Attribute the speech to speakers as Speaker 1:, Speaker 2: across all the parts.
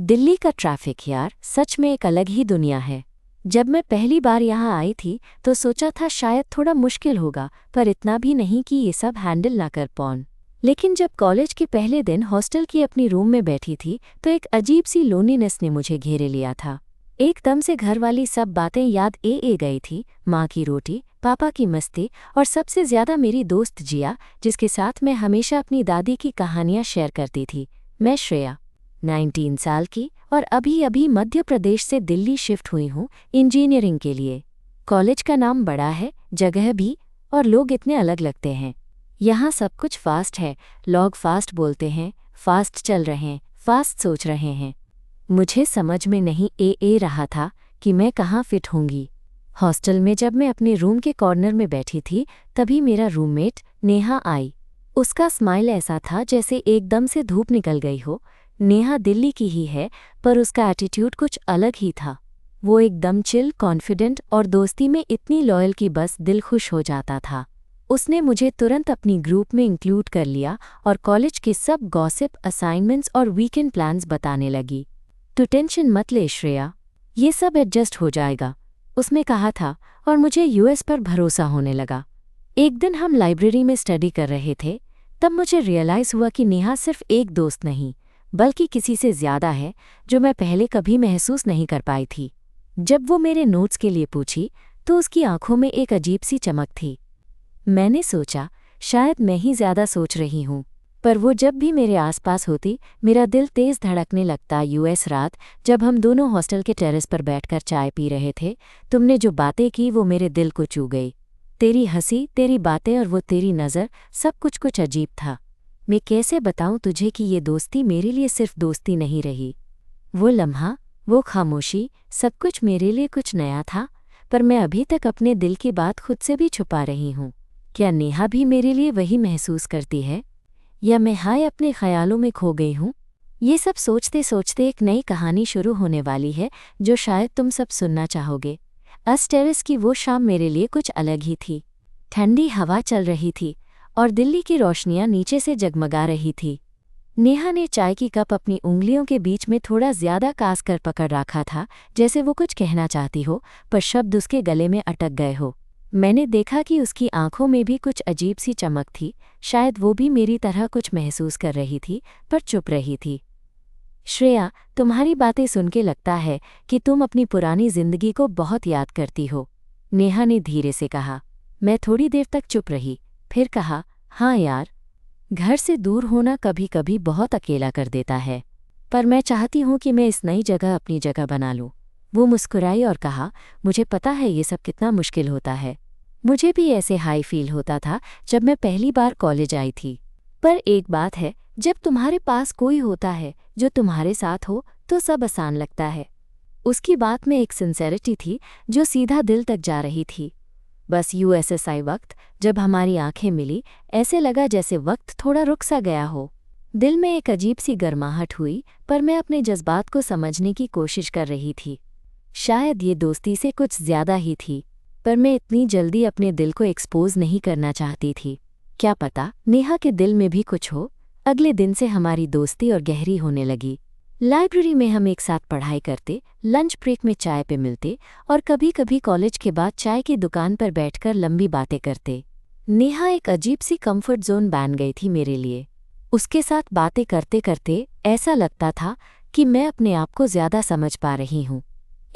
Speaker 1: दिल्ली का ट्रैफिक यार सच में एक अलग ही दुनिया है। जब मैं पहली बार यहाँ आई थी तो सोचा था शायद थोड़ा मुश्किल होगा, पर इतना भी नहीं कि ये सब हैंडल ना कर पाऊं। लेकिन जब कॉलेज के पहले दिन हॉस्टल की अपनी रूम में बैठी थी तो एक अजीब सी लोनलीनेस ने मुझे घेरे लिया था। एकदम से घर वाली सब बातें याद ए गई थी, माँ की रोटी, पापा की मस्ती और सबसे ज्यादा मेरी दोस्त जिया, जिसके साथ मैं हमेशा अपनी दादी की कहानियाँ शेयर करती थी। मैं श्रेया, 19 साल की और अभी अभी मध्य प्रदेश से दिल्ली शिफ्ट हुई हूँ इंजीनियरिंग के लिए। कॉलेज का नाम बड़ा है, जगह भी, और लोग इतने अलग लगते हैं। यहाँ सब कुछ फास्ट है, लोग फास्ट बोलते हैं, फास्ट चल रहे हैं, फास्ट सोच रहे हैं। मुझे समझ में नहीं ए रहा था कि मैं कहाँ फिट होंगी। हॉस्टल में जब मैं अपने रूम के कॉर्नर में बैठी थी तभी मेरा रूममेट नेहा आई। उसका स्माइल ऐसा था जैसे एकदम से धूप निकल गई हो। नेहा दिल्ली की ही है, पर उसका एटीट्यूड कुछ अलग ही था। वो एकदम चिल, कॉन्फिडेंट और दोस्ती में इतनी लॉयल कि बस दिल खुश हो जाता था। उसने मुझे तुरंत अपनी ग्रुप में इंक्लूड कर लिया और कॉलेज के सब गॉसिप, असाइनमेंट्स और वीकेंड प्लान्स बताने लगी। "तू टेंशन मत ले श्रेया, ये सब एडजस्ट हो जाएगा," उसने कहा था और मुझे यूएस पर भरोसा होने लगा। एक दिन हम लाइब्रेरी में स्टडी कर रहे थे, तब मुझे रियलाइज़ हुआ कि नेहा सिर्फ एक दोस्त नहीं बल्कि किसी से ज़्यादा है, जो मैं पहले कभी महसूस नहीं कर पाई थी। जब वो मेरे नोट्स के लिए पूछी तो उसकी आंखों में एक अजीब सी चमक थी। मैंने सोचा शायद मैं ही ज़्यादा सोच रही हूँ, पर वो जब भी मेरे आसपास होती मेरा दिल तेज़ धड़कने लगता। यूएस रात, जब हम दोनों हॉस्टल के टेरेस पर बैठकर चाय पी रहे थे, तुमने जो बातें की वो मेरे दिल को छू गई। तेरी हंसी, तेरी बातें और वो तेरी नज़र, सब कुछ अजीब था। मैं कैसे बताऊं तुझे कि ये दोस्ती मेरे लिए सिर्फ दोस्ती नहीं रही। वो लम्हा, वो खामोशी, सब कुछ मेरे लिए कुछ नया था, पर मैं अभी तक अपने दिल की बात खुद से भी छुपा रही हूँ। क्या नेहा भी मेरे लिए वही महसूस करती है, या मैं अपने ख्यालों में खो गई हूँ? ये सब सोचते सोचते एक नई कहानी शुरू होने वाली है जो शायद तुम सब सुनना चाहोगे। अस टेरेस की वो शाम मेरे लिए कुछ अलग ही थी। ठंडी हवा चल रही थी और दिल्ली की रोशनियां नीचे से जगमगा रही थी। नेहा ने चाय की कप अपनी उंगलियों के बीच में थोड़ा ज्यादा कास कर पकड़ रखा था, जैसे वो कुछ कहना चाहती हो पर शब्द उसके गले में अटक गए हो। मैंने देखा कि उसकी आंखों में भी कुछ अजीब सी चमक थी। शायद वो भी मेरी तरह कुछ महसूस कर रही थी, पर चुप रही थी। "श्रेया, तुम्हारी बातें सुन के लगता है कि तुम अपनी पुरानी जिंदगी को बहुत याद करती हो," नेहा ने धीरे से कहा। मैं थोड़ी देर तक चुप रही, फिर कहा, "हाँ यार, घर से दूर होना कभी कभी बहुत अकेला कर देता है, पर मैं चाहती हूँ कि मैं इस नई जगह अपनी जगह बना लूँ।" वो मुस्कुराई और कहा, "मुझे पता है ये सब कितना मुश्किल होता है। मुझे भी ऐसे हाई फील होता था जब मैं पहली बार कॉलेज आई थी। पर एक बात है, जब तुम्हारे पास कोई होता है जो तुम्हारे साथ हो तो सब आसान लगता है।" उसकी बात में एक सिंसेरिटी थी जो सीधा दिल तक जा रही थी। बस यूएसएसआई वक्त, जब हमारी आंखें मिली, ऐसे लगा जैसे वक्त थोड़ा रुक सा गया हो। दिल में एक अजीब सी गर्माहट हुई, पर मैं अपने जज्बात को समझने की कोशिश कर रही थी। शायद ये दोस्ती से कुछ ज्यादा ही थी, पर मैं इतनी जल्दी अपने दिल को एक्सपोज नहीं करना चाहती थी। क्या पता नेहा के दिल में भी कुछ हो। अगले दिन से हमारी दोस्ती और गहरी होने लगी। लाइब्रेरी में हम एक साथ पढ़ाई करते, लंच ब्रेक में चाय पे मिलते और कभी कभी कॉलेज के बाद चाय की दुकान पर बैठकर लंबी बातें करते। नेहा एक अजीब सी कंफर्ट जोन बन गई थी मेरे लिए। उसके साथ बातें करते करते ऐसा लगता था कि मैं अपने आप को ज्यादा समझ पा रही हूँ।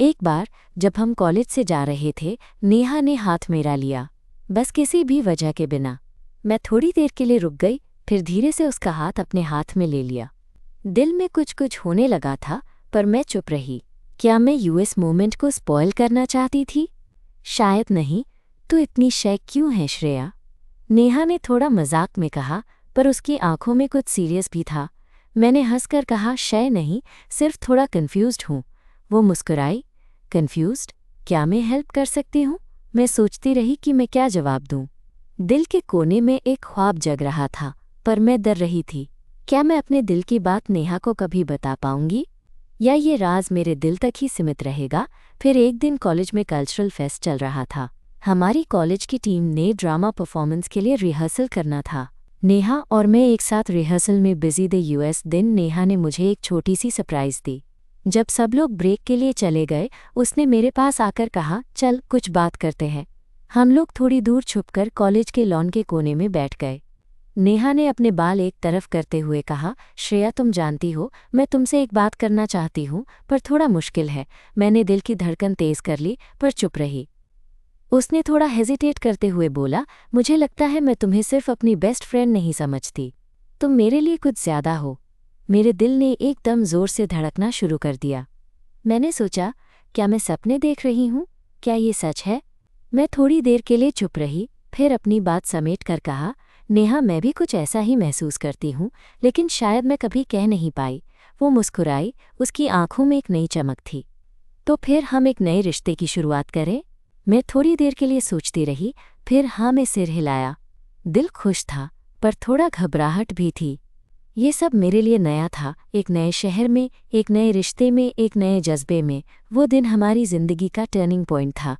Speaker 1: एक बार जब हम कॉलेज से जा रहे थे, नेहा ने हाथ मेरा लिया, बस किसी भी वजह के बिना। मैं थोड़ी देर के लिए रुक गई, फिर धीरे से उसका हाथ अपने हाथ में ले लिया। दिल में कुछ होने लगा था, पर मैं चुप रही। क्या मैं यूएस मोमेंट को स्पॉइल करना चाहती थी? शायद नहीं। "तो इतनी शाय क्यों है श्रेया?" नेहा ने थोड़ा मजाक में कहा, पर उसकी आंखों में कुछ सीरियस भी था। मैंने हंसकर कहा, "शाय नहीं, सिर्फ थोड़ा कंफ्यूज्ड हूँ।" वो मुस्कुराई, "कंफ्यूज्ड? क्या मैं हेल्प कर सकती हूँ?" मैं सोचती रही कि मैं क्या जवाब दूँ। दिल के कोने में एक ख्वाब जग रहा था, पर मैं डर रही थी। क्या मैं अपने दिल की बात नेहा को कभी बता पाऊंगी, या ये राज मेरे दिल तक ही सीमित रहेगा? फिर एक दिन कॉलेज में कल्चरल फेस्ट चल रहा था। हमारी कॉलेज की टीम ने ड्रामा परफॉर्मेंस के लिए रिहर्सल करना था। नेहा और मैं एक साथ रिहर्सल में बिजी थे। यूएस दिन नेहा ने मुझे एक छोटी सी सरप्राइज दी। जब सब लोग ब्रेक के लिए चले गए, उसने मेरे पास आकर कहा, चल कुछ बात करते हैं। हम लोग थोड़ी दूर छुपकर कॉलेज के लॉन के कोने में बैठ गए। नेहा ने अपने बाल एक तरफ करते हुए कहा, श्रेया तुम जानती हो मैं तुमसे एक बात करना चाहती हूँ, पर थोड़ा मुश्किल है। मैंने दिल की धड़कन तेज कर ली, पर चुप रही। उसने थोड़ा हेजिटेट करते हुए बोला, मुझे लगता है मैं तुम्हें सिर्फ अपनी बेस्ट फ्रेंड नहीं समझती, तुम मेरे लिए कुछ ज़्यादा हो। मेरे दिल ने एकदम ज़ोर से धड़कना शुरू कर दिया। मैंने सोचा, क्या मैं सपने देख रही हूँ? क्या ये सच है? मैं थोड़ी देर के लिए चुप रही, फिर अपनी बात समेट कर कहा, नेहा मैं भी कुछ ऐसा ही महसूस करती हूँ, लेकिन शायद मैं कभी कह नहीं पाई। वो मुस्कुराई, उसकी आंखों में एक नई चमक थी। तो फिर हम एक नए रिश्ते की शुरुआत करें? मैं थोड़ी देर के लिए सोचती रही, फिर हाँ में सिर हिलाया। दिल खुश था, पर थोड़ा घबराहट भी थी। ये सब मेरे लिए नया था, एक नए शहर में, एक नए रिश्ते में, एक नए जज्बे में। वो दिन हमारी जिंदगी का टर्निंग पॉइंट था।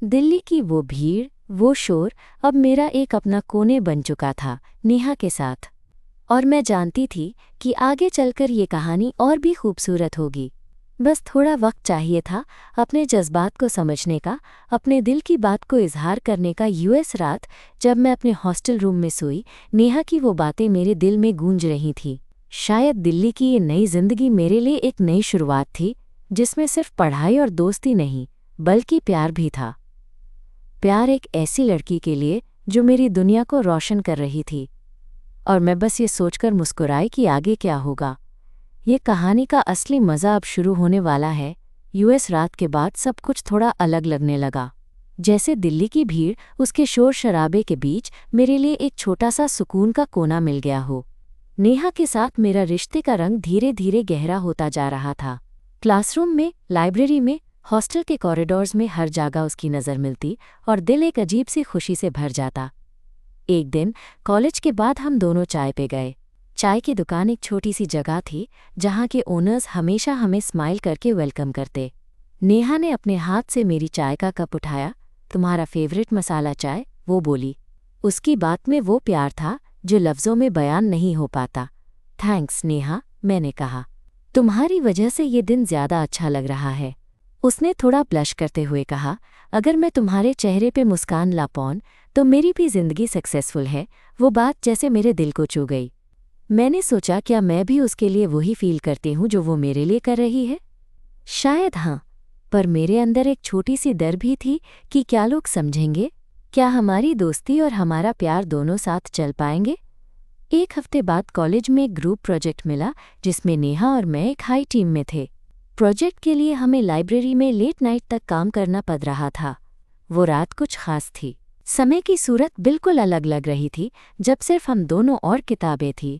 Speaker 1: दिल्ली की वो भीड़, वो शोर, अब मेरा एक अपना कोने बन चुका था, नेहा के साथ। और मैं जानती थी कि आगे चलकर ये कहानी और भी खूबसूरत होगी। बस थोड़ा वक्त चाहिए था अपने जज्बात को समझने का, अपने दिल की बात को इजहार करने का। यूएस रात, जब मैं अपने हॉस्टल रूम में सोई, नेहा की वो बातें मेरे दिल में गूंज रही थीं। शायद दिल्ली की ये नई जिंदगी मेरे लिए एक नई शुरुआत थी, जिसमें सिर्फ पढ़ाई और दोस्ती नहीं, बल्कि प्यार भी था। प्यार एक ऐसी लड़की के लिए जो मेरी दुनिया को रोशन कर रही थी। और मैं बस ये सोचकर मुस्कुराई कि आगे क्या होगा। ये कहानी का असली मज़ा अब शुरू होने वाला है। यूएस रात के बाद सब कुछ थोड़ा अलग लगने लगा। जैसे दिल्ली की भीड़, उसके शोर शराबे के बीच मेरे लिए एक छोटा सा सुकून का कोना मिल गया हो। नेहा के साथ मेरा रिश्ते का रंग धीरे धीरे गहरा होता जा रहा था। क्लासरूम में, लाइब्रेरी में, हॉस्टल के कॉरिडोर्स में हर जगह उसकी नज़र मिलती और दिल एक अजीब सी खुशी से भर जाता। एक दिन कॉलेज के बाद हम दोनों चाय पे गए। चाय की दुकान एक छोटी सी जगह थी, जहाँ के ओनर्स हमेशा हमें स्माइल करके वेलकम करते। नेहा ने अपने हाथ से मेरी चाय का कप उठाया। तुम्हारा फेवरेट मसाला चाय, वो बोली। उसकी बात में वो प्यार था जो लफ्ज़ों में बयान नहीं हो पाता। थैंक्स नेहा, मैंने कहा। तुम्हारी वजह से ये दिन ज़्यादा अच्छा लग रहा है। उसने थोड़ा ब्लश करते हुए कहा, अगर मैं तुम्हारे चेहरे पे मुस्कान ला पाऊं तो मेरी भी जिंदगी सक्सेसफुल है। वो बात जैसे मेरे दिल को छू गई। मैंने सोचा, क्या मैं भी उसके लिए वही फील करती हूँ जो वो मेरे लिए कर रही है? शायद हाँ, पर मेरे अंदर एक छोटी सी डर भी थी कि क्या लोग समझेंगे? क्या हमारी दोस्ती और हमारा प्यार दोनों साथ चल पाएंगे? एक हफ्ते बाद कॉलेज में एक ग्रुप प्रोजेक्ट मिला, जिसमें नेहा और मैं एक हाई टीम में थे। प्रोजेक्ट के लिए हमें लाइब्रेरी में लेट नाइट तक काम करना पड़ रहा था। वो रात कुछ खास थी। समय की सूरत बिल्कुल अलग लग रही थी, जब सिर्फ हम दोनों और किताबें थीं।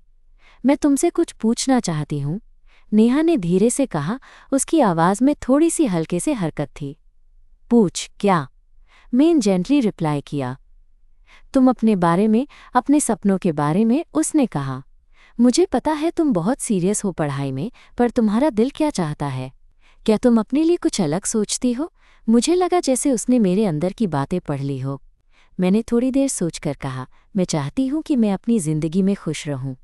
Speaker 1: मैं तुमसे कुछ पूछना चाहती हूँ, नेहा ने धीरे से कहा। उसकी आवाज़ में थोड़ी सी हल्के से हरकत थी। पूछ क्या? मैंने जेंटली रिप्लाई किया। तुम अपने बारे में, अपने सपनों के बारे में, उसने कहा। मुझे पता है तुम बहुत सीरियस हो पढ़ाई में, पर तुम्हारा दिल क्या चाहता है? क्या तुम अपने लिए कुछ अलग सोचती हो? मुझे लगा जैसे उसने मेरे अंदर की बातें पढ़ ली हो। मैंने थोड़ी देर सोचकर कहा, मैं चाहती हूँ कि मैं अपनी ज़िंदगी में खुश रहूँ,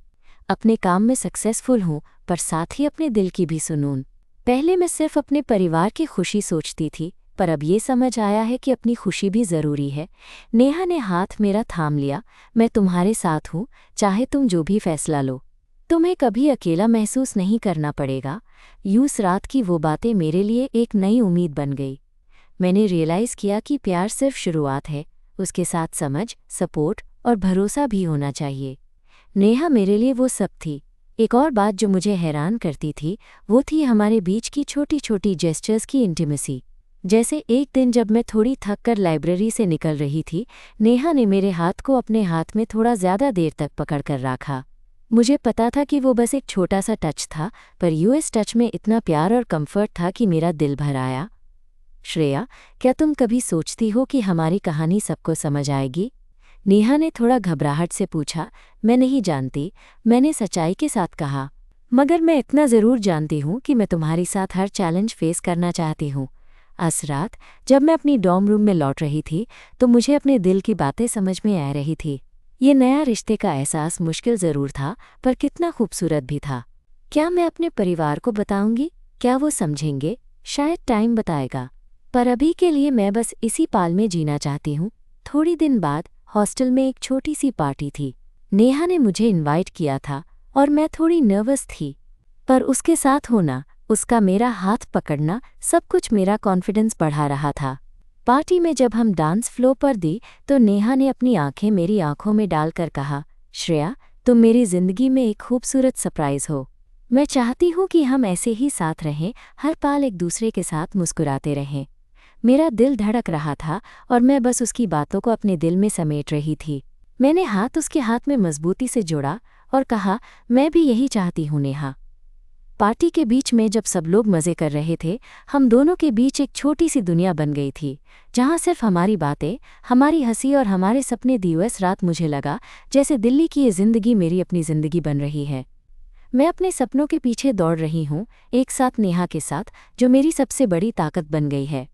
Speaker 1: अपने काम में सक्सेसफुल हूँ, पर साथ ही अपने दिल की भी सुनूं। पहले मैं सिर्फ अपने परिवार की खुशी सोचती थी, पर अब ये समझ आया है कि अपनी खुशी भी ज़रूरी है। नेहा ने हाथ मेरा थाम लिया। मैं तुम्हारे साथ हूँ, चाहे तुम जो भी फैसला लो। तुम्हें कभी अकेला महसूस नहीं करना पड़ेगा। यूस रात की वो बातें मेरे लिए एक नई उम्मीद बन गई। मैंने रियलाइज़ किया कि प्यार सिर्फ शुरुआत है, उसके साथ समझ, सपोर्ट और भरोसा भी होना चाहिए। नेहा मेरे लिए वो सब थी। एक और बात जो मुझे हैरान करती थी, वो थी हमारे बीच की छोटी छोटी जेस्चर्स की इंटीमेसी। जैसे एक दिन जब मैं थोड़ी थक कर लाइब्रेरी से निकल रही थी, नेहा ने मेरे हाथ को अपने हाथ में थोड़ा ज़्यादा देर तक पकड़ कर रखा। मुझे पता था कि वो बस एक छोटा सा टच था, पर यूएस टच में इतना प्यार और कंफर्ट था कि मेरा दिल भर आया। श्रेया, क्या तुम कभी सोचती हो कि हमारी कहानी सबको समझ आएगी? नेहा ने थोड़ा घबराहट से पूछा। मैं नहीं जानती, मैंने सच्चाई के साथ कहा। मगर मैं इतना ज़रूर जानती हूँ कि मैं तुम्हारे साथ हर चैलेंज फेस करना चाहती हूँ। आज रात जब मैं अपनी डॉर्म रूम में लौट रही थी, तो मुझे अपने दिल की बातें समझ में आ रही थी। ये नया रिश्ते का एहसास मुश्किल ज़रूर था, पर कितना खूबसूरत भी था। क्या मैं अपने परिवार को बताऊंगी? क्या वो समझेंगे? शायद टाइम बताएगा। पर अभी के लिए मैं बस इसी पाल में जीना चाहती हूँ। थोड़ी दिन बाद हॉस्टल में एक छोटी सी पार्टी थी। नेहा ने मुझे इनवाइट किया था और मैं थोड़ी नर्वस थी, पर उसके साथ होना, उसका मेरा हाथ पकड़ना, सब कुछ मेरा कॉन्फिडेंस बढ़ा रहा था। पार्टी में जब हम डांस फ्लोर पर दी तो नेहा ने अपनी आंखें मेरी आंखों में डालकर कहा, श्रेया, तुम मेरी जिंदगी में एक खूबसूरत सरप्राइज हो। मैं चाहती हूँ कि हम ऐसे ही साथ रहें, हर पल एक दूसरे के साथ मुस्कुराते रहें। मेरा दिल धड़क रहा था और मैं बस उसकी बातों को अपने दिल में समेट रही थी। मैंने हाथ उसके हाथ में मजबूती से जोड़ा और कहा, मैं भी यही चाहती हूँ नेहा। पार्टी के बीच में जब सब लोग मज़े कर रहे थे, हम दोनों के बीच एक छोटी सी दुनिया बन गई थी, जहाँ सिर्फ हमारी बातें, हमारी हंसी और हमारे सपने दिवस रात। मुझे लगा जैसे दिल्ली की ये ज़िंदगी मेरी अपनी ज़िंदगी बन रही है। मैं अपने सपनों के पीछे दौड़ रही हूँ, एक साथ नेहा के साथ, जो मेरी सबसे बड़ी ताकत बन गई है।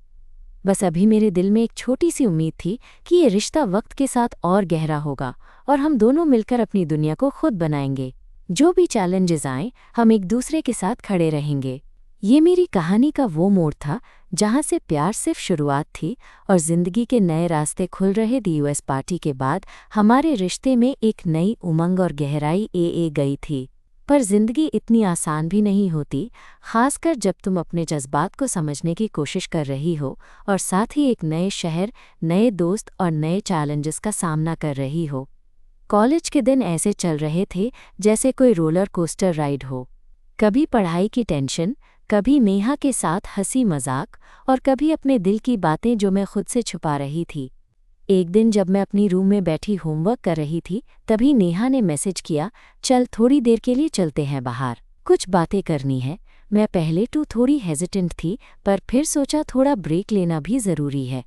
Speaker 1: बस अभी मेरे दिल में एक छोटी सी उम्मीद थी कि ये रिश्ता वक्त के साथ और गहरा होगा और हम दोनों मिलकर अपनी दुनिया को खुद बनाएंगे। जो भी चैलेंजेस आएं, हम एक दूसरे के साथ खड़े रहेंगे। ये मेरी कहानी का वो मोड़ था जहाँ से प्यार सिर्फ शुरुआत थी और जिंदगी के नए रास्ते खुल रहे थे। यूएस पार्टी के बाद हमारे रिश्ते में एक नई उमंग और गहराई ए गई थी। पर जिंदगी इतनी आसान भी नहीं होती, खासकर जब तुम अपने जज्बात को समझने की कोशिश कर रही हो और साथ ही एक नए शहर, नए दोस्त और नए चैलेंजेस का सामना कर रही हो। कॉलेज के दिन ऐसे चल रहे थे जैसे कोई रोलर कोस्टर राइड हो। कभी पढ़ाई की टेंशन, कभी नेहा के साथ हंसी मजाक और कभी अपने दिल की बातें जो मैं खुद से छुपा रही थी। एक दिन जब मैं अपनी रूम में बैठी होमवर्क कर रही थी, तभी नेहा ने मैसेज किया, चल थोड़ी देर के लिए चलते हैं बाहर, कुछ बातें करनी है। मैं पहले तो थोड़ी हेजिटेंट थी, पर फिर सोचा थोड़ा ब्रेक लेना भी ज़रूरी है।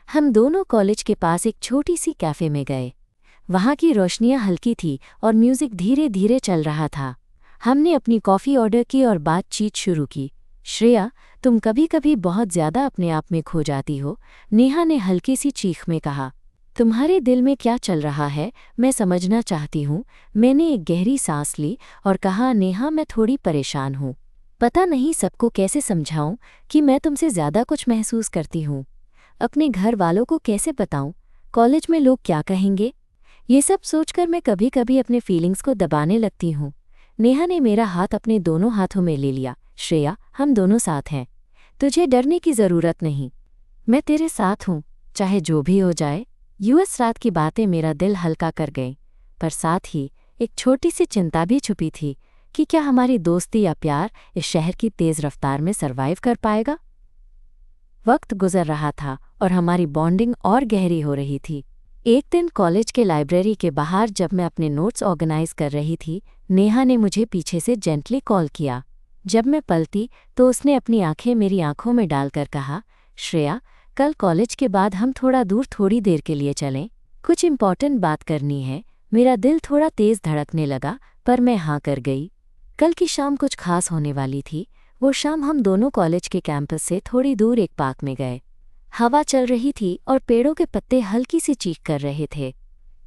Speaker 1: हम दोनों कॉलेज के पास एक छोटी सी कैफ़े में गए। वहाँ की रोशनियाँ हल्की थी और म्यूज़िक धीरे धीरे चल रहा था। हमने अपनी कॉफ़ी ऑर्डर की और बातचीत शुरू की। श्रेया, तुम कभी कभी बहुत ज़्यादा अपने आप में खो जाती हो, नेहा ने हल्की सी चीख में कहा। तुम्हारे दिल में क्या चल रहा है, मैं समझना चाहती हूँ। मैंने एक गहरी सांस ली और कहा, नेहा, मैं थोड़ी परेशान हूँ। पता नहीं सबको कैसे समझाऊँ कि मैं तुमसे ज़्यादा कुछ महसूस करती हूँ। अपने घर वालों को कैसे बताऊँ? कॉलेज में लोग क्या कहेंगे? ये सब सोचकर मैं कभी कभी अपने फीलिंग्स को दबाने लगती हूँ। नेहा ने मेरा हाथ अपने दोनों हाथों में ले लिया। श्रेया, हम दोनों साथ हैं, तुझे डरने की ज़रूरत नहीं। मैं तेरे साथ हूँ, चाहे जो भी हो जाए। यूएस रात की बातें मेरा दिल हल्का कर गईं, पर साथ ही एक छोटी सी चिंता भी छुपी थी कि क्या हमारी दोस्ती या प्यार इस शहर की तेज़ रफ्तार में सरवाइव कर पाएगा। वक्त गुजर रहा था और हमारी बॉन्डिंग और गहरी हो रही थी। एक दिन कॉलेज के लाइब्रेरी के बाहर जब मैं अपने नोट्स ऑर्गेनाइज कर रही थी, नेहा ने मुझे पीछे से जेंटली कॉल किया। जब मैं पलटी तो उसने अपनी आंखें मेरी आंखों में डालकर कहा, श्रेया, कल कॉलेज के बाद हम थोड़ा दूर थोड़ी देर के लिए चलें, कुछ इम्पॉर्टेंट बात करनी है। मेरा दिल थोड़ा तेज़ धड़कने लगा, पर मैं हाँ कर गई। कल की शाम कुछ खास होने वाली थी। वो शाम हम दोनों कॉलेज के कैंपस से थोड़ी दूर एक पार्क में गए। हवा चल रही थी और पेड़ों के पत्ते हल्की सी चीख कर रहे थे।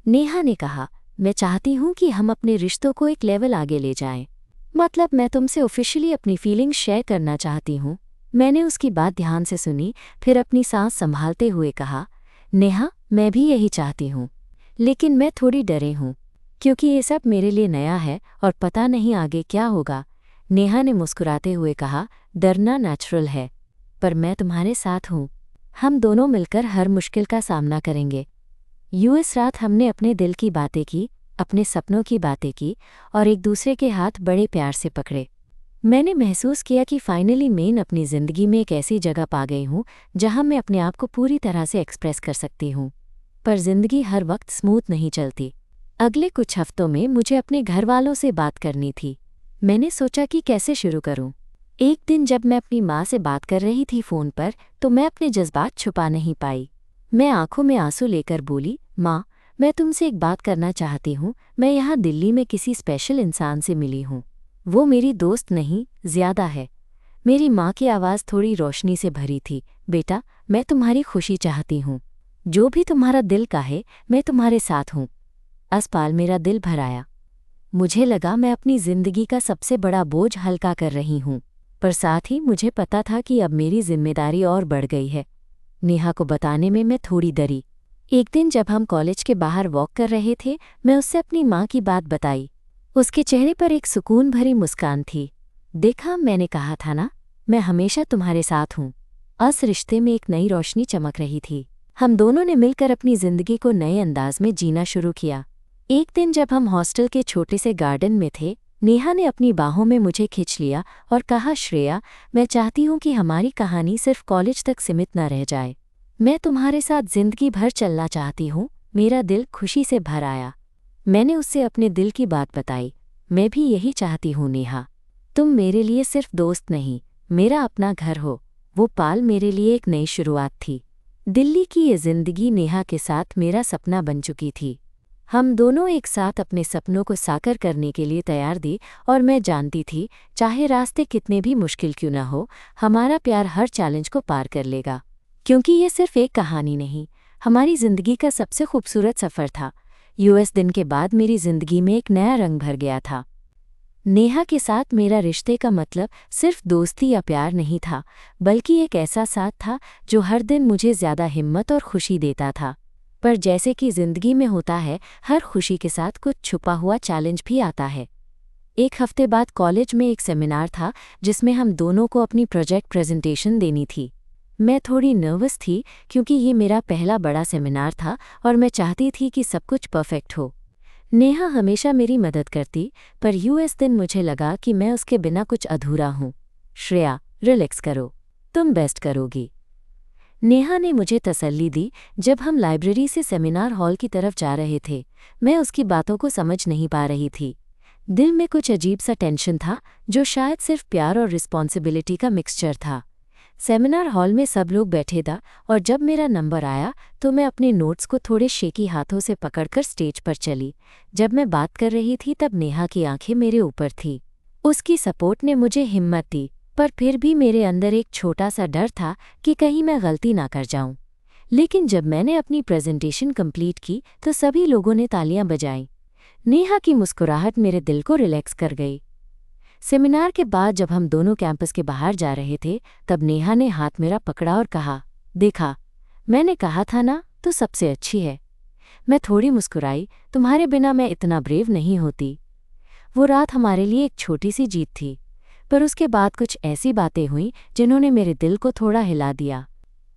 Speaker 1: नेहा ने कहा, मैं चाहती हूँ कि हम अपने रिश्तों को एक लेवल आगे ले जाएं। मतलब मैं तुमसे ऑफिशियली अपनी फीलिंग्स शेयर करना चाहती हूँ। मैंने उसकी बात ध्यान से सुनी, फिर अपनी सांस संभालते हुए कहा, नेहा, मैं भी यही चाहती हूँ, लेकिन मैं थोड़ी डरे हूँ क्योंकि ये सब मेरे लिए नया है और पता नहीं आगे क्या होगा। नेहा ने मुस्कुराते हुए कहा, डरना नेचुरल है, पर मैं तुम्हारे साथ हूँ। हम दोनों मिलकर हर मुश्किल का सामना करेंगे। यूएस रात हमने अपने दिल की बातें की, अपने सपनों की बातें की और एक दूसरे के हाथ बड़े प्यार से पकड़े। मैंने महसूस किया कि फाइनली मैं अपनी ज़िंदगी में एक ऐसी जगह पा गई हूँ जहाँ मैं अपने आप को पूरी तरह से एक्सप्रेस कर सकती हूँ। पर ज़िंदगी हर वक्त स्मूथ नहीं चलती। अगले कुछ हफ्तों में मुझे अपने घर वालों से बात करनी थी। मैंने सोचा कि कैसे शुरू करूँ। एक दिन जब मैं अपनी माँ से बात कर रही थी फ़ोन पर, तो मैं अपने जज्बात छुपा नहीं पाई। मैं आंखों में आंसू लेकर बोली, माँ, मैं तुमसे एक बात करना चाहती हूँ। मैं यहाँ दिल्ली में किसी स्पेशल इंसान से मिली हूँ। वो मेरी दोस्त नहीं, ज़्यादा है। मेरी माँ की आवाज़ थोड़ी रोशनी से भरी थी। बेटा, मैं तुम्हारी खुशी चाहती हूँ। जो भी तुम्हारा दिल काहे, मैं तुम्हारे साथ हूँ। अस्पाल मेरा दिल भर आया। मुझे लगा मैं अपनी ज़िंदगी का सबसे बड़ा बोझ हल्का कर रही हूँ। पर साथ ही मुझे पता था कि अब मेरी जिम्मेदारी और बढ़ गई है। नेहा को बताने में मैं थोड़ी डरी। एक दिन जब हम कॉलेज के बाहर वॉक कर रहे थे, मैं उससे अपनी माँ की बात बताई। उसके चेहरे पर एक सुकून भरी मुस्कान थी। देखा, मैंने कहा था ना, मैं हमेशा तुम्हारे साथ हूँ। इस रिश्ते में एक नई रोशनी चमक रही थी। हम दोनों ने मिलकर अपनी जिंदगी को नए अंदाज में जीना शुरू किया। एक दिन जब हम हॉस्टल के छोटे से गार्डन में थे, नेहा ने अपनी बाहों में मुझे खींच लिया और कहा, श्रेया, मैं चाहती हूँ कि हमारी कहानी सिर्फ कॉलेज तक सीमित न रह जाए। मैं तुम्हारे साथ जिंदगी भर चलना चाहती हूँ। मेरा दिल खुशी से भर आया। मैंने उससे अपने दिल की बात बताई। मैं भी यही चाहती हूँ नेहा। तुम मेरे लिए सिर्फ दोस्त नहीं, मेरा अपना घर हो। वो पाल मेरे लिए एक नई शुरुआत थी। दिल्ली की ये जिंदगी नेहा के साथ मेरा सपना बन चुकी थी। हम दोनों एक साथ अपने सपनों को साकार करने के लिए तैयार थी और मैं जानती थी, चाहे रास्ते कितने भी मुश्किल क्यों न हो, हमारा प्यार हर चैलेंज को पार कर लेगा। क्योंकि ये सिर्फ एक कहानी नहीं, हमारी जिंदगी का सबसे खूबसूरत सफ़र था। यूएस दिन के बाद मेरी जिंदगी में एक नया रंग भर गया था। नेहा के साथ मेरा रिश्ते का मतलब सिर्फ दोस्ती या प्यार नहीं था, बल्कि एक ऐसा साथ था जो हर दिन मुझे ज़्यादा हिम्मत और खुशी देता था। पर जैसे कि ज़िंदगी में होता है, हर खुशी के साथ कुछ छुपा हुआ चैलेंज भी आता है। एक हफ्ते बाद कॉलेज में एक सेमिनार था जिसमें हम दोनों को अपनी प्रोजेक्ट प्रेजेंटेशन देनी थी। मैं थोड़ी नर्वस थी क्योंकि ये मेरा पहला बड़ा सेमिनार था और मैं चाहती थी कि सब कुछ परफेक्ट हो। नेहा हमेशा मेरी मदद करती, पर यूएस दिन मुझे लगा कि मैं उसके बिना कुछ अधूरा हूँ। श्रेया, रिलैक्स करो, तुम बेस्ट करोगी, नेहा ने मुझे तसल्ली दी। जब हम लाइब्रेरी से सेमिनार हॉल की तरफ जा रहे थे, मैं उसकी बातों को समझ नहीं पा रही थी। दिल में कुछ अजीब सा टेंशन था, जो शायद सिर्फ प्यार और रिस्पॉन्सिबिलिटी का मिक्सचर था। सेमिनार हॉल में सब लोग बैठे था और जब मेरा नंबर आया तो मैं अपने नोट्स को थोड़े शेकी हाथों से पकड़कर स्टेज पर चली। जब मैं बात कर रही थी तब नेहा की आंखें मेरे ऊपर थी। उसकी सपोर्ट ने मुझे हिम्मत दी, पर फिर भी मेरे अंदर एक छोटा सा डर था कि कहीं मैं गलती ना कर जाऊं। लेकिन जब मैंने अपनी प्रेजेंटेशन कंप्लीट की तो सभी लोगों ने तालियां बजाईं। नेहा की मुस्कुराहट मेरे दिल को रिलैक्स कर गई। सेमिनार के बाद जब हम दोनों कैंपस के बाहर जा रहे थे, तब नेहा ने हाथ मेरा पकड़ा और कहा, देखा, मैंने कहा था ना, तू सबसे अच्छी है। मैं थोड़ी मुस्कुराई। तुम्हारे बिना मैं इतना ब्रेव नहीं होती। वो रात हमारे लिए एक छोटी सी जीत थी, पर उसके बाद कुछ ऐसी बातें हुईं जिन्होंने मेरे दिल को थोड़ा हिला दिया।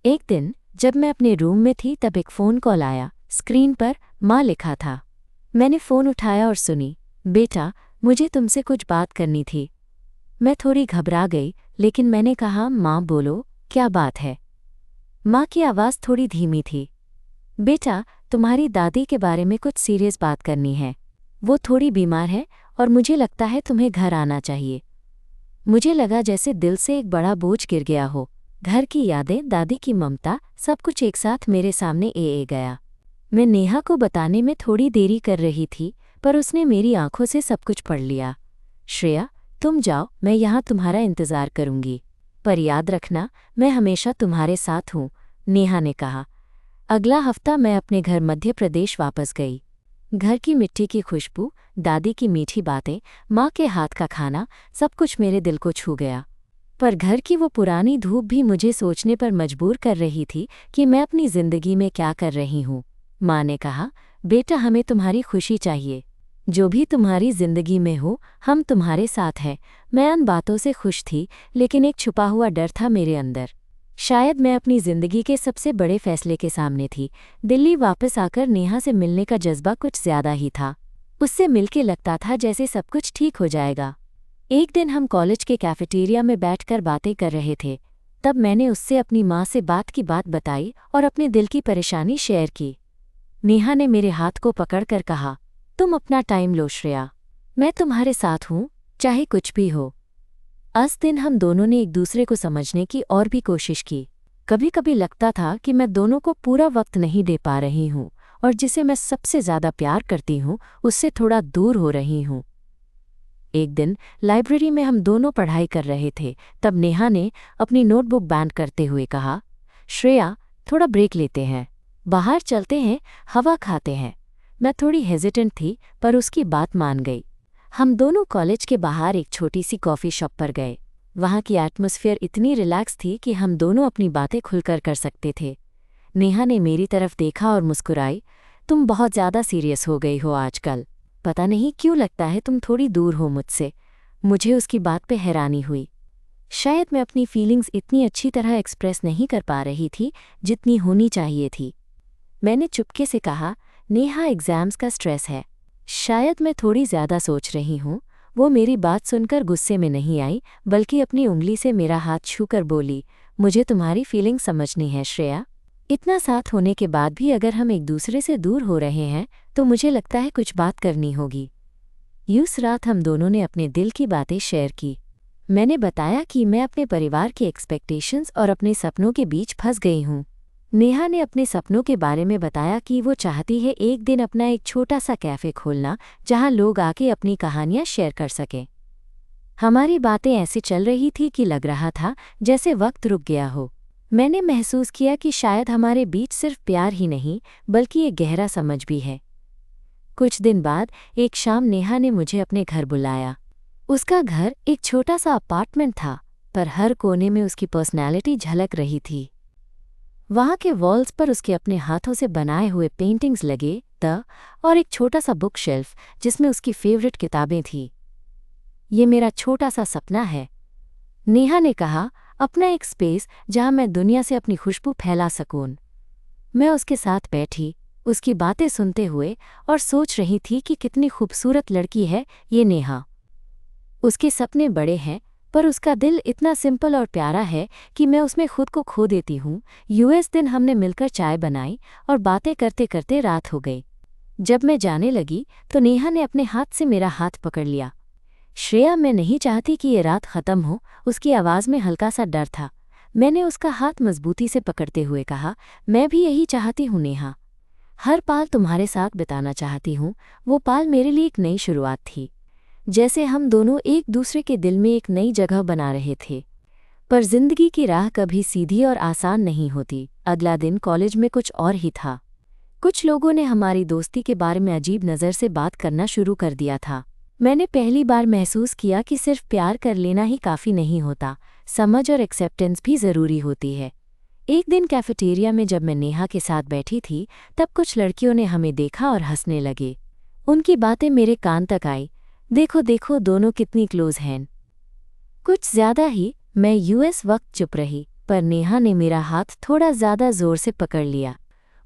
Speaker 1: एक दिन जब मैं अपने रूम में थी तब एक फ़ोन कॉल आया। स्क्रीन पर माँ लिखा था। मैंने फ़ोन उठाया और सुनी, बेटा, मुझे तुमसे कुछ बात करनी थी। मैं थोड़ी घबरा गई, लेकिन मैंने कहा, माँ बोलो, क्या बात है। माँ की आवाज़ थोड़ी धीमी थी। बेटा, तुम्हारी दादी के बारे में कुछ सीरियस बात करनी है। वो थोड़ी बीमार है और मुझे लगता है तुम्हें घर आना चाहिए। मुझे लगा जैसे दिल से एक बड़ा बोझ गिर गया हो। घर की यादें, दादी की ममता, सब कुछ एक साथ मेरे सामने ए गया। मैं नेहा को बताने में थोड़ी देरी कर रही थी, पर उसने मेरी आंखों से सब कुछ पढ़ लिया। श्रेया, तुम जाओ, मैं यहाँ तुम्हारा इंतज़ार करूँगी, पर याद रखना, मैं हमेशा तुम्हारे साथ हूँ, नेहा ने कहा। अगला हफ्ता मैं अपने घर मध्य प्रदेश वापस गई। घर की मिट्टी की खुशबू, दादी की मीठी बातें, माँ के हाथ का खाना, सब कुछ मेरे दिल को छू गया। पर घर की वो पुरानी धूप भी मुझे सोचने पर मजबूर कर रही थी कि मैं अपनी जिंदगी में क्या कर रही हूँ। माँ ने कहा, बेटा, हमें तुम्हारी खुशी चाहिए। जो भी तुम्हारी जिंदगी में हो, हम तुम्हारे साथ हैं। मैं उन बातों से खुश थी, लेकिन एक छुपा हुआ डर था मेरे अंदर। शायद मैं अपनी जिंदगी के सबसे बड़े फैसले के सामने थी। दिल्ली वापस आकर नेहा से मिलने का जज्बा कुछ ज्यादा ही था। उससे मिलके लगता था जैसे सब कुछ ठीक हो जाएगा। एक दिन हम कॉलेज के कैफेटेरिया में बैठकर बातें कर रहे थे। तब मैंने उससे अपनी माँ से बात की बात बताई और अपने दिल की परेशानी शेयर की। नेहा ने मेरे हाथ को पकड़कर कहा, तुम अपना टाइम लो श्रेया, मैं तुम्हारे साथ हूँ, चाहे कुछ भी हो। उस दिन हम दोनों ने एक दूसरे को समझने की और भी कोशिश की। कभी कभी लगता था कि मैं दोनों को पूरा वक्त नहीं दे पा रही हूँ और जिसे मैं सबसे ज़्यादा प्यार करती हूँ उससे थोड़ा दूर हो रही हूँ। एक दिन लाइब्रेरी में हम दोनों पढ़ाई कर रहे थे, तब नेहा ने अपनी नोटबुक बैंड करते हुए कहा, श्रेया, थोड़ा ब्रेक लेते हैं, बाहर चलते हैं, हवा खाते हैं। मैं थोड़ी हेजिटेंट थी, पर उसकी बात मान गई। हम दोनों कॉलेज के बाहर एक छोटी सी कॉफ़ी शॉप पर गए। वहाँ की एटमॉस्फेयर इतनी रिलैक्स थी कि हम दोनों अपनी बातें खुलकर कर सकते थे। नेहा ने मेरी तरफ देखा और मुस्कुराई। तुम बहुत ज़्यादा सीरियस हो गई हो आजकल। पता नहीं क्यों लगता है तुम थोड़ी दूर हो मुझसे। मुझे उसकी बात पे हैरानी हुई। शायद मैं अपनी फीलिंग्स इतनी अच्छी तरह एक्सप्रेस नहीं कर पा रही थी जितनी होनी चाहिए थी। मैंने चुपके से कहा, नेहा एग्ज़ाम्स का स्ट्रेस है। शायद मैं थोड़ी ज़्यादा सोच रही हूँ। वो मेरी बात सुनकर गुस्से में नहीं आई, बल्कि अपनी उंगली से मेरा हाथ छूकर बोली, मुझे तुम्हारी फीलिंग समझनी है श्रेया। इतना साथ होने के बाद भी अगर हम एक दूसरे से दूर हो रहे हैं तो मुझे लगता है कुछ बात करनी होगी। उस रात हम दोनों ने अपने दिल की बातें शेयर की। मैंने बताया कि मैं अपने परिवार की एक्सपेक्टेशंस और अपने सपनों के बीच फंस गई हूँ। नेहा ने अपने सपनों के बारे में बताया कि वो चाहती है एक दिन अपना एक छोटा सा कैफ़े खोलना जहाँ लोग आके अपनी कहानियाँ शेयर कर सकें। हमारी बातें ऐसे चल रही थी कि लग रहा था जैसे वक्त रुक गया हो। मैंने महसूस किया कि शायद हमारे बीच सिर्फ प्यार ही नहीं बल्कि एक गहरा समझ भी है। कुछ दिन बाद एक शाम नेहा ने मुझे अपने घर बुलाया। उसका घर एक छोटा सा अपार्टमेंट था, पर हर कोने में उसकी पर्सनैलिटी झलक रही थी। वहाँ के वॉल्स पर उसके अपने हाथों से बनाए हुए पेंटिंग्स लगे और एक छोटा सा बुक शेल्फ जिसमें उसकी फेवरेट किताबें थीं। ये मेरा छोटा सा सपना है, नेहा ने कहा, अपना एक स्पेस जहाँ मैं दुनिया से अपनी खुशबू फैला सकूं। मैं उसके साथ बैठी, उसकी बातें सुनते हुए और सोच रही थी कि कितनी खूबसूरत लड़की है ये नेहा। उसके सपने बड़े हैं, पर उसका दिल इतना सिंपल और प्यारा है कि मैं उसमें खुद को खो देती हूँ। दिन हमने मिलकर चाय बनाई और बातें करते करते रात हो गई। जब मैं जाने लगी तो नेहा ने अपने हाथ से मेरा हाथ पकड़ लिया। श्रेया, मैं नहीं चाहती कि ये रात ख़त्म हो। उसकी आवाज़ में हल्का सा डर था। मैंने उसका हाथ मजबूती से पकड़ते हुए कहा, मैं भी यही चाहती हूँ नेहा। हर पाल तुम्हारे साथ बिताना चाहती हूँ। वो पाल मेरे लिए एक नई शुरुआत थी, जैसे हम दोनों एक दूसरे के दिल में एक नई जगह बना रहे थे। पर जिंदगी की राह कभी सीधी और आसान नहीं होती। अगला दिन कॉलेज में कुछ और ही था। कुछ लोगों ने हमारी दोस्ती के बारे में अजीब नज़र से बात करना शुरू कर दिया था। मैंने पहली बार महसूस किया कि सिर्फ प्यार कर लेना ही काफ़ी नहीं होता, समझ और एक्सेप्टेंस भी ज़रूरी होती है। एक दिन कैफेटेरिया में जब मैं नेहा के साथ बैठी थी, तब कुछ लड़कियों ने हमें देखा और हंसने लगे। उनकी बातें मेरे कान तक आई, देखो देखो दोनों कितनी क्लोज हैं। कुछ ज़्यादा ही। मैं वक्त चुप रही, पर नेहा ने मेरा हाथ थोड़ा ज़्यादा ज़ोर से पकड़ लिया।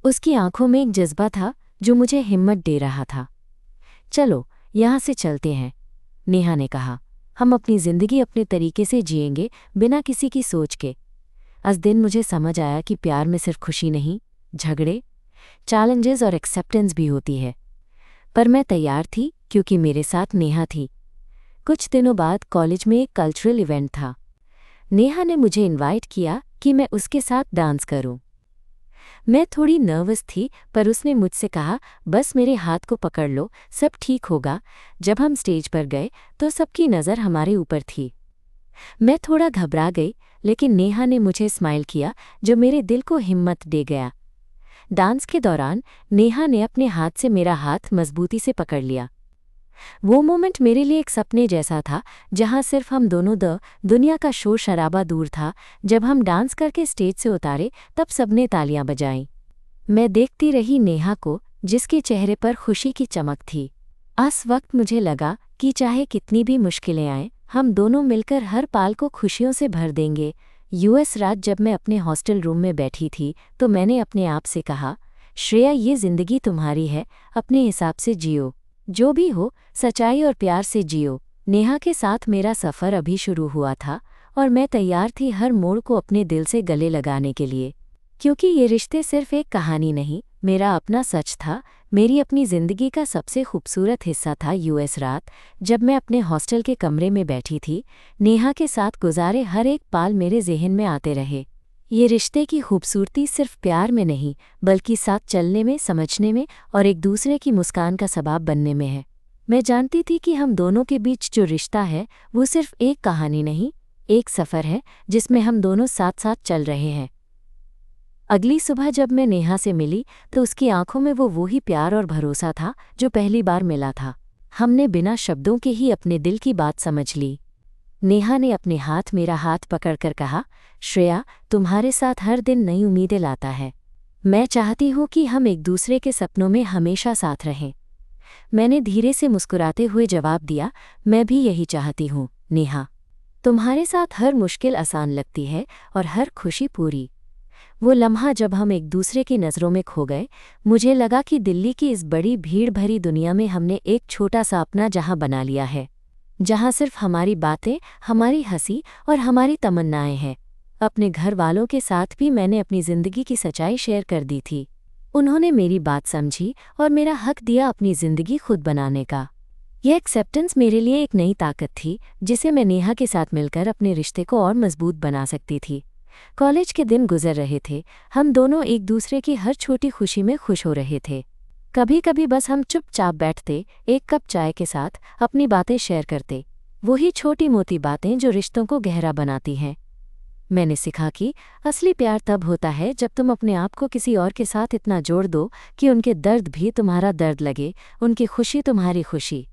Speaker 1: उसकी आंखों में एक जज्बा था जो मुझे हिम्मत दे रहा था। चलो यहाँ से चलते हैं, नेहा ने कहा। हम अपनी ज़िंदगी अपने तरीके से जिएंगे, बिना किसी की सोच के। उस दिन मुझे समझ आया कि प्यार में सिर्फ खुशी नहीं, झगड़े, चैलेंजेस और एक्सेप्टेंस भी होती है। पर मैं तैयार थी क्योंकि मेरे साथ नेहा थी। कुछ दिनों बाद कॉलेज में एक कल्चरल इवेंट था। नेहा ने मुझे इनवाइट किया कि मैं उसके साथ डांस करूं। मैं थोड़ी नर्वस थी, पर उसने मुझसे कहा, बस मेरे हाथ को पकड़ लो, सब ठीक होगा। जब हम स्टेज पर गए तो सबकी नज़र हमारे ऊपर थी। मैं थोड़ा घबरा गई, लेकिन नेहा ने मुझे स्माइल किया जो मेरे दिल को हिम्मत दे गया। डांस के दौरान नेहा ने अपने हाथ से मेरा हाथ मजबूती से पकड़ लिया। वो मोमेंट मेरे लिए एक सपने जैसा था, जहाँ सिर्फ हम दोनों दुनिया का शोर शराबा दूर था। जब हम डांस करके स्टेज से उतारे तब सबने तालियां बजाईं। मैं देखती रही नेहा को, जिसके चेहरे पर खुशी की चमक थी। उस वक्त मुझे लगा कि चाहे कितनी भी मुश्किलें आएं, हम दोनों मिलकर हर पाल को खुशियों से भर देंगे। रात जब मैं अपने हॉस्टल रूम में बैठी थी तो मैंने अपने आप से कहा, श्रेया, ये ज़िंदगी तुम्हारी है, अपने हिसाब से जियो। जो भी हो, सच्चाई और प्यार से जियो। नेहा के साथ मेरा सफ़र अभी शुरू हुआ था और मैं तैयार थी हर मोड़ को अपने दिल से गले लगाने के लिए, क्योंकि ये रिश्ते सिर्फ एक कहानी नहीं, मेरा अपना सच था, मेरी अपनी ज़िंदगी का सबसे खूबसूरत हिस्सा था। रात जब मैं अपने हॉस्टल के कमरे में बैठी थी, नेहा के साथ गुजारे हर एक पाल मेरे जहन में आते रहे। ये रिश्ते की खूबसूरती सिर्फ प्यार में नहीं, बल्कि साथ चलने में, समझने में और एक दूसरे की मुस्कान का सबब बनने में है। मैं जानती थी कि हम दोनों के बीच जो रिश्ता है वो सिर्फ एक कहानी नहीं, एक सफ़र है जिसमें हम दोनों साथ साथ चल रहे हैं। अगली सुबह जब मैं नेहा से मिली तो उसकी आंखों में वो वही प्यार और भरोसा था जो पहली बार मिला था। हमने बिना शब्दों के ही अपने दिल की बात समझ ली। नेहा ने अपने हाथ मेरा हाथ पकड़कर कहा, श्रेया, तुम्हारे साथ हर दिन नई उम्मीदें लाता है। मैं चाहती हूँ कि हम एक दूसरे के सपनों में हमेशा साथ रहें। मैंने धीरे से मुस्कुराते हुए जवाब दिया, मैं भी यही चाहती हूँ नेहा। तुम्हारे साथ हर मुश्किल आसान लगती है और हर खुशी पूरी। वो लम्हा जब हम एक दूसरे की नज़रों में खो गए, मुझे लगा कि दिल्ली की इस बड़ी भीड़ भरी दुनिया में हमने एक छोटा सा अपना जहां बना लिया है, जहां सिर्फ हमारी बातें, हमारी हंसी और हमारी तमन्नाएं हैं। अपने घर वालों के साथ भी मैंने अपनी ज़िंदगी की सच्चाई शेयर कर दी थी। उन्होंने मेरी बात समझी और मेरा हक दिया अपनी ज़िंदगी खुद बनाने का। यह एक्सेप्टेंस मेरे लिए एक नई ताकत थी, जिसे मैं नेहा के साथ मिलकर अपने रिश्ते को और मजबूत बना सकती थी। कॉलेज के दिन गुजर रहे थे, हम दोनों एक दूसरे की हर छोटी खुशी में खुश हो रहे थे। कभी कभी बस हम चुपचाप बैठते, एक कप चाय के साथ अपनी बातें शेयर करते, वही छोटी मोटी बातें जो रिश्तों को गहरा बनाती हैं। मैंने सीखा कि असली प्यार तब होता है जब तुम अपने आप को किसी और के साथ इतना जोड़ दो कि उनके दर्द भी तुम्हारा दर्द लगे, उनकी खुशी तुम्हारी खुशी।